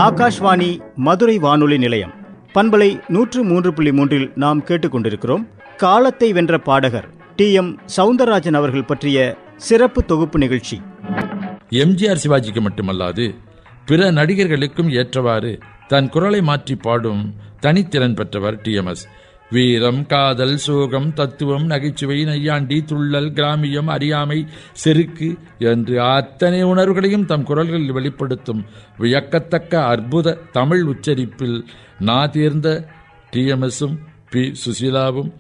ஆகாஷ்வாணி மதுரை வானொலி நிலையம் பண்பலை 103.3 நாம் கேட்டுக்கொண்டிருக்கிறோம். காலத்தை வென்ற பாடகர் TM சௌந்தரராஜன் அவர்கள் பற்றிய சிறப்பு தொகுப்பு நிகழ்ச்சி. எம்ஜிஆர் சிவாஜிக்கு மட்டுமல்லாது பிற நடிகர்களுக்கும் ஏற்றவாறு தன் குரலை மாற்றி பாடும் தனித்திறன் பெற்றவர் TMS. வீரம், காதல், சோகம், தத்துவம், நகைச்சுவை, நையாண்டி, துள்ளல், கிராமியம், அறியாமை, செருக்கு என்று அத்தனை உணர்வுகளையும் தம் குரல்களில் வெளிப்படுத்தும் வியக்கத்தக்க அற்புத தமிழ் உச்சரிப்பில் தேர்ந்த TMSம் பி. சுசீலாவும்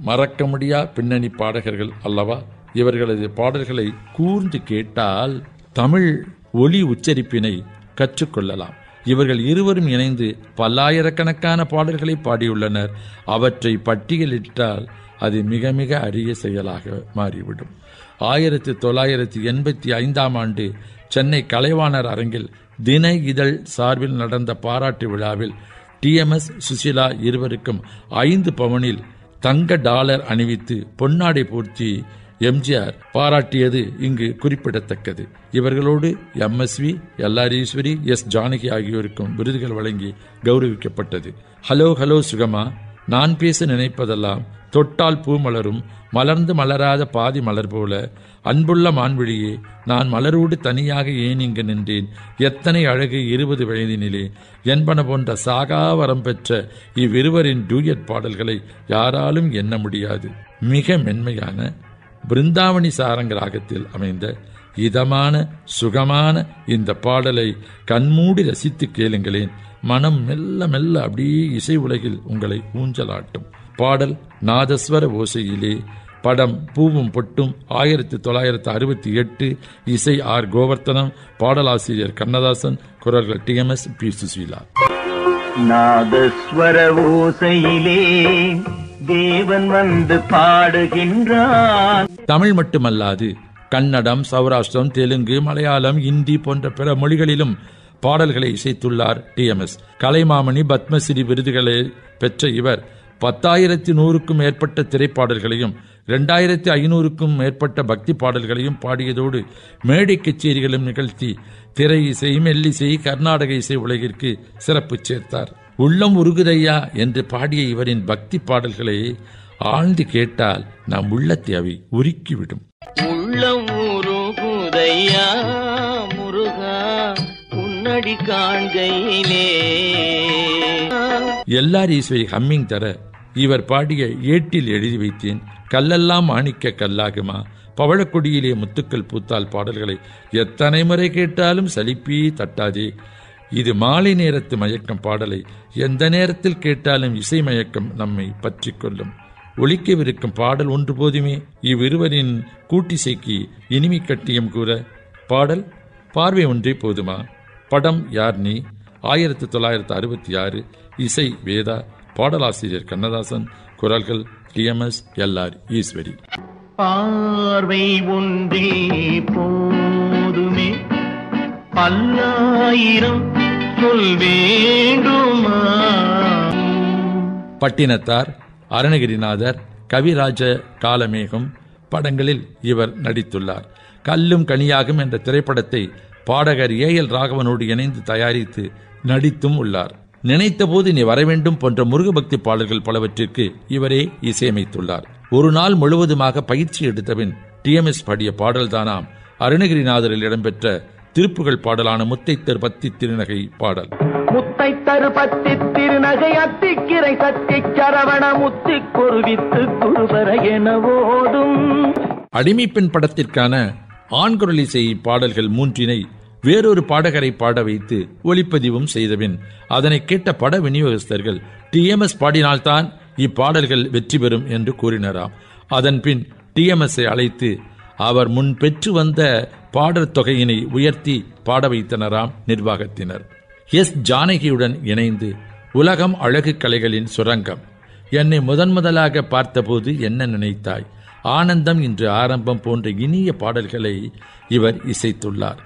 மறக்க முடியா பின்னணி பாடகர்கள் அல்லவா? இவர்களது பாடல்களை கூர்ந்து கேட்டால் தமிழ் ஒலி உச்சரிப்பினை கற்றுக்கொள்ளலாம். இவர்கள் இருவரும் இணைந்து பல்லாயிரக்கணக்கான பாடல்களை பாடியுள்ளனர். அவற்றை பட்டியலிட்டால் அது மிக மிக அரிய செயலாக மாறிவிடும். 1985ஆம் ஆண்டு சென்னை கலைவாணர் அரங்கில் தின இதழ் சார்பில் நடந்த பாராட்டு விழாவில் TMS, சுசீலா இருவருக்கும் 5 பவுனில் தங்க டாலர் அணிவித்து பொன்னாடை போர்த்தி எம்ஜிஆர் பாராட்டியது இங்கு குறிப்பிடத்தக்கது. இவர்களோடு MSV, LR Eswari, S. Janaki ஆகியோருக்கும் விருதுகள் வழங்கி கௌரவிக்கப்பட்டது. ஹலோ ஹலோ சுகமா, நான் பேச நினைப்பதெல்லாம் தொட்டால் பூ மலரும், மலர்ந்து மலராத பாதி மலர் போல, அன்புள்ள மான்விழியே நான் மலரோடு தனியாக ஏன் இங்கு நின்றேன், எத்தனை அழகு 20 வயதினிலே என்பன போன்ற சாகாவரம் பெற்ற இவ்விருவரின் டூயட் பாடல்களை யாராலும் எண்ண முடியாது. மிக மென்மையான பிருந்தாவணி சாரங்க ராகத்தில் அமைந்த இதமான சுகமான இந்த பாடலை கண்மூடி ரசித்து கேளுங்களேன். மனம் மெல்ல மெல்ல அப்படியே இசை உலகில் உங்களை ஊஞ்சலாட்டும். பாடல் நாதஸ்வர ஓசையிலே. படம் பூவும் பொட்டும். 1968. இசை R. கோவர்த்தனம். பாடலாசிரியர் கண்ணதாசன். குரல்கள் TMS, பி. சுசீலா. நாதஸ்வர ஓசையிலே தேவன் வந்து பாடுகின்றான். தமிழ் மட்டுமல்லாது கன்னடம், சௌராஷ்டிரம், தெலுங்கு, மலையாளம், இந்தி போன்ற பிற மொழிகளிலும் பாடல்களை இசைத்துள்ளார் TMS. கலைமாமணி, பத்மஸ்ரீ விருதுகளை பெற்ற இவர் 10,100க்கும் மேற்பட்ட திரைப்பாடல்களையும் 2,500க்கும் மேற்பட்ட பக்தி பாடல்களையும் பாடியதோடு மேடை கச்சேரிகளும் நிகழ்த்தி திரை இசை, மெல்லிசை, கர்நாடக இசை உலகிற்கு சிறப்பு சேர்த்தார். உள்ளம் உருகுதையா என்று பாடிய இவரின் பக்தி பாடல்களை ஆழ்ந்து கேட்டால் நம் உள்ளத்தை அவை உருக்கிவிடும். உள்ளம் உருகுதையா முருகா உன்னடி காண்கையிலே. LR ஈஸ்வரி ஹம்மிங் தர இவர் பாடிய ஏட்டில் எழுதி வைத்தேன், கல்லெல்லாம் மாணிக்க கல்லாகுமா, பவழக்கொடியிலே முத்துக்கள் பூத்தால் பாடல்களை எத்தனை முறை கேட்டாலும் சலிப்பே தட்டாதே. இது மாலை நேரத்து மயக்கம் பாடலை எந்த நேரத்தில் கேட்டாலும் இசை மயக்கம் நம்மை பற்றி கொள்ளும். ஒலிக்கவிருக்கும் பாடல் ஒன்று போதுமே. இவ்விருவரின் கூட்டிசைக்கு இனிமை கட்டியம் கூற பாடல் பார்வை ஒன்றே போதுமா. படம் யார் நீ. 1966. இசை வேதா. பாடலாசிரியர் கண்ணதாசன். குரல்கள் TMS, LR ஈஸ்வரி. பார்வை ஒன்றே போதுமே, பல்லாயிரம் சொல் வேண்டுமா. பட்டினத்தார், அருணகிரிநாதர், கவிராஜ காலமேகம் படங்களில் இவர் நடித்துள்ளார். கல்லும் கனியாகும் என்ற திரைப்படத்தை பாடகர் AL ராகவனோடு இணைந்து தயாரித்து நடித்தும் உள்ளார். நினைத்த போது நீ வரவேண்டும் போன்ற முருகபக்தி பாடல்கள் பலவற்றிற்கு இவரே இசையமைத்துள்ளார். ஒரு நாள் முழுவதுமாக பயிற்சி எடுத்தபின் TMS பாடிய பாடல்தானாம் அருணகிரிநாதரில் இடம்பெற்ற திருப்புகள் பாடலான முத்தைத்தர் பத்தி திருநகை பாடல். முத்தைத்தரு பத்தி திருநகை அத்திக்கிரை சத்தி சரவண முத்தி குருவித்து குருவர என ஓடும். அடிமைப்பெண் படத்திற்கான ஆண்குரல் இசை பாடல்கள் 3 வேறொரு பாடகரை பாட வைத்து ஒளிப்பதிவும் செய்தபின் அதனை கேட்ட பட விநியோகஸ்தர்கள் TMS பாடினால்தான் இப்பாடல்கள் வெற்றி பெறும் என்று கூறினாராம். அதன் பின் TMSஐ அழைத்து அவர் முன் பெற்று வந்த பாடற் தொகையினை உயர்த்தி பாட வைத்தனராம் நிர்வாகத்தினர். S. ஜானகியுடன் இணைந்து உலகம் அழகு கலைகளின் சுரங்கம், என்னை முதன்முதலாக பார்த்தபோது என்ன நினைத்தாய், ஆனந்தம் இன்று ஆரம்பம் போன்ற இனிய பாடல்களை இவர் இசைத்துள்ளார்.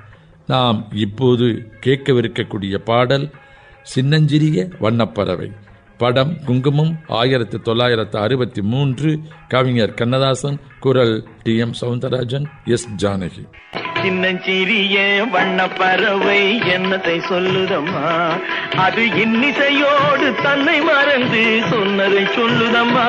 நாம் இப்போது கேட்கவிருக்கக்கூடிய பாடல் சின்னஞ்சிறிய வண்ணப்பறவை. படம் குங்குமம். 1963. கவிஞர் கண்ணதாசன். குரல் TM சௌந்தரராஜன், S. ஜானகி. சின்னஞ்சிறிய வண்ண பறவை என்னத்தை சொல்லுதம்மா, அது இன்னிசையோடு தன்னை மறந்து சொன்னதை சொல்லுதம்மா.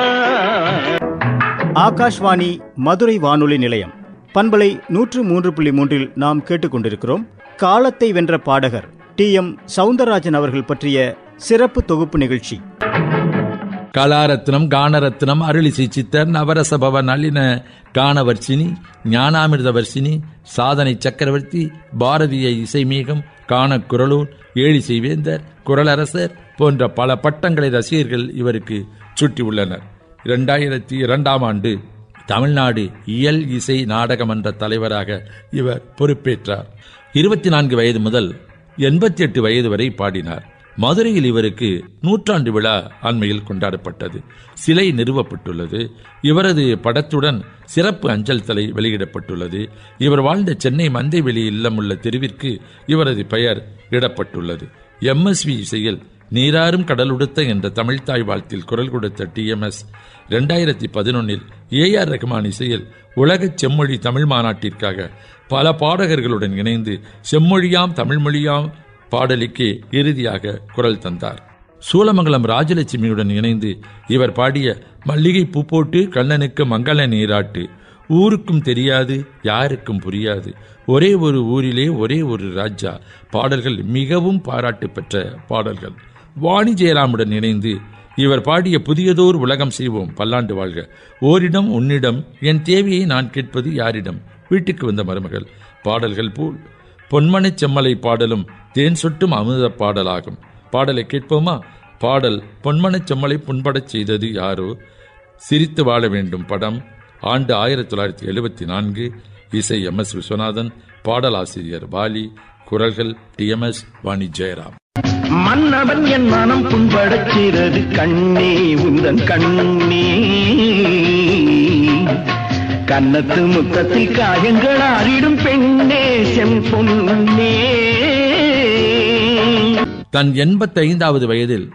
ஆகாஷ்வாணி மதுரை வானொலி நிலையம் பண்பலை 103.3 நாம் கேட்டுக்கொண்டிருக்கிறோம். காலத்தை வென்ற பாடகர் TM சவுந்தரராஜன் அவர்கள் பற்றிய சிறப்பு தொகுப்பு நிகழ்ச்சி. கலாரத்னம், கானரத்னம், அருளிசை சித்தர், நவரசபவ நளின கானவர்சினி, ஞானாமிர்தவர்சினி, சாதனை சக்கரவர்த்தி, பாரதிய இசைமேகம், காணக்குரலூர், ஏழிசை வேந்தர், குரலரசர் போன்ற பல பட்டங்களை ரசிகர்கள் இவருக்கு சுட்டியுள்ளனர். 2002ஆம் ஆண்டு தமிழ்நாடு இயல் இசை நாடக மன்ற தலைவராக இவர் பொறுப்பேற்றார். 24 வயது முதல் 88 வயது வரை பாடினார். மதுரையில் இவருக்கு 100ஆண்டு விழா அண்மையில் கொண்டாடப்பட்டது. சிலை நிறுவப்பட்டுள்ளது. இவரது படத்துடன் சிறப்பு அஞ்சல் தலை வெளியிடப்பட்டுள்ளது. இவர் வாழ்ந்த சென்னை மந்தைவெளி இல்லம் உள்ள தெருவிற்கு இவரது பெயர் இடப்பட்டுள்ளது. MSV இசையில் நீராறும் கடலுடுத்த என்ற தமிழ்தாய் வாழ்த்தில் குரல் கொடுத்த TMS 2011 AR ரஹ்மான் இசையில் உலக செம்மொழி தமிழ் மாநாட்டிற்காக பல பாடகர்களுடன் இணைந்து செம்மொழியாம் தமிழ்மொழியாம் பாடலுக்கு இறுதியாக குரல் தந்தார். சூலமங்கலம் ராஜலட்சுமியுடன் இணைந்து இவர் பாடிய மல்லிகை பூ போட்டு கண்ணனுக்கு மங்கள நீராட்டு, ஊருக்கும் தெரியாது யாருக்கும் புரியாது, ஒரே ஒரு ஊரிலே ஒரே ஒரு ராஜா பாடல்கள் மிகவும் பாராட்டு பெற்ற பாடல்கள். வாணி ஜெயராமுடன் இணைந்து இவர் பாடிய புதியதோர் உலகம் செய்வோம் பல்லாண்டு வாழ்க, ஓரிடம் உன்னிடம், என் தேவையை நான் கேட்பது யாரிடம், வீட்டுக்கு வந்த மருமகள் பாடல்கள் போல் பொன்மனை செம்மலை பாடலும் தேன் சொட்டும் அமுத பாடலாகும். பாடலை கேட்போமா? பாடல் பொன்மனை செம்மலை புண்படச் செய்தது யாரோ, சிரித்து வாழ வேண்டும் படம், ஆண்டு 1974, இசை MS விஸ்வநாதன், பாடலாசிரியர் வாலி, குரல்கள் TMS வாணி ஜெயராம். மன்னவன் என் மனம் புண்படச் செய்தது கண்ணே உந்தன் கண்ணே, கன்னத்து முத்தத்தில் காயங்கள் ஆறிடும் பெண்ணே செம்பொன்னே. தன் 85வது வயதில்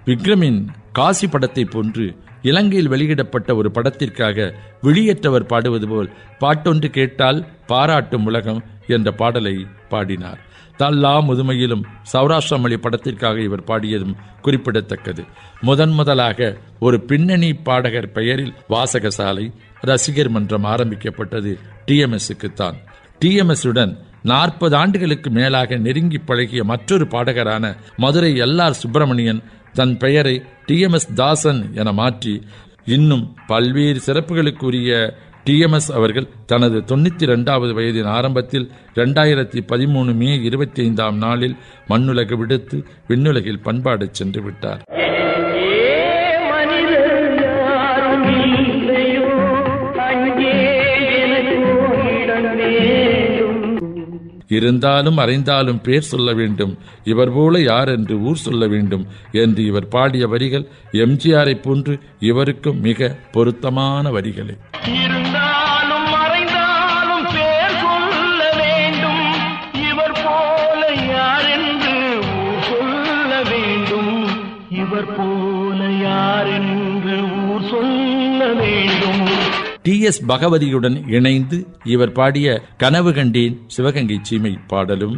விக்ரமின் காசி படத்தை போன்று இலங்கையில் வெளியிடப்பட்ட ஒரு படத்திற்காக வெளியேற்றவர் பாடுவது போல் பாட்டொன்று கேட்டால் பாராட்டும் உலகம் என்ற பாடலை பாடினார். தல்லா முதுமையிலும் சௌராஷ்டிர மொழி படத்திற்காக இவர் பாடியதும் குறிப்பிடத்தக்கது. முதலாக ஒரு பின்னணி பாடகர் பெயரில் வாசகசாலை ரசிகர் மன்றம் ஆரம்பிக்கப்பட்டது TMSக்குத்தான். TMSுடன் 40 ஆண்டுகளுக்கு மேலாக நெருங்கி பழகிய மற்றொரு பாடகரான மதுரை LR சுப்பிரமணியன் தன் பெயரை TMS தாசன் என மாற்றி இன்னும் பல்வேறு சிறப்புகளுக்குரிய TMS அவர்கள் தனது 92வது வயதின் ஆரம்பத்தில் 2013 மே 25ஆம் நாளில் மண்ணுலகு விடுத்து விண்ணுலகில் பண்பாடச் சென்று விட்டார். இருந்தாலும் அறைந்தாலும் பேர் சொல்ல வேண்டும், இவர் போல யார் என்று ஊர் சொல்ல வேண்டும் என்று இவர் பாடிய வரிகள் MGRஐ போன்று இவருக்கும் மிக பொருத்தமான வரிகளே. இருந்தாலும் மறைந்தாலும் பேர் சொல்ல வேண்டும், இவர் போல யார் என்று ஊர் சொல்ல வேண்டும், இவர் போல யார் என்று ஊர் சொல்ல வேண்டும். TS பகவதியுடன் இணைந்து இவர் பாடிய கனவு கண்டேன் சிவகங்கை சீமை பாடலும்,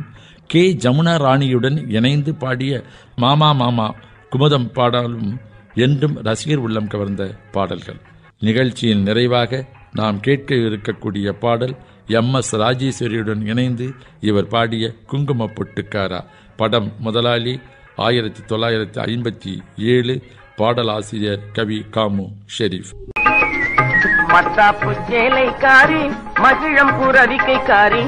K ஜமுனா ராணியுடன் இணைந்து பாடிய மாமா மாமா குமுதம் பாடலும் என்றும் ரசிகர் உள்ளம் கவர்ந்த பாடல்கள். நிகழ்ச்சியின் நிறைவாக நாம் கேட்க இருக்கக்கூடிய பாடல் MS ராஜேஸ்வரியுடன் இணைந்து இவர் பாடிய குங்கும பொட்டுக்காரா படம் முதலாளி 1957, பாடலாசிரியர் கவி காமு ஷெரீப். மத்தாப்பு சேலைக்காரி மகிழம் புறவிக்கைக்காரி,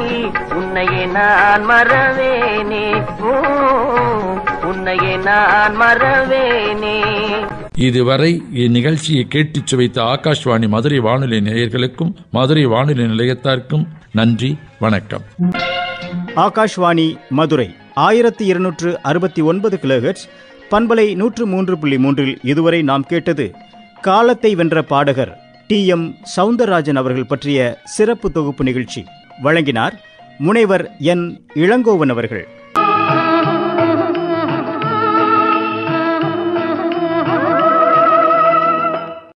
உன்னையே நான் மறவேனே, உன்னையே நான் மறவேனே. இதுவரை இந்நிகழ்ச்சியை கேட்டுச் சுவைத்த ஆகாஷ்வாணி மதுரை வானொலி நேயர்களுக்கும் மதுரை வானொலி நிலையத்தாருக்கும் நன்றி, வணக்கம். ஆகாஷ்வாணி மதுரை 1269 கிலோஹெர்ட்ஸ் பண்பலை 103.3 இதுவரை நாம் கேட்டது காலத்தை வென்ற பாடகர் TM சவுந்தரராஜன் அவர்கள் பற்றிய சிறப்பு தொகுப்பு நிகழ்ச்சி. வழங்கினார் முனைவர் N. இளங்கோவன் அவர்கள்.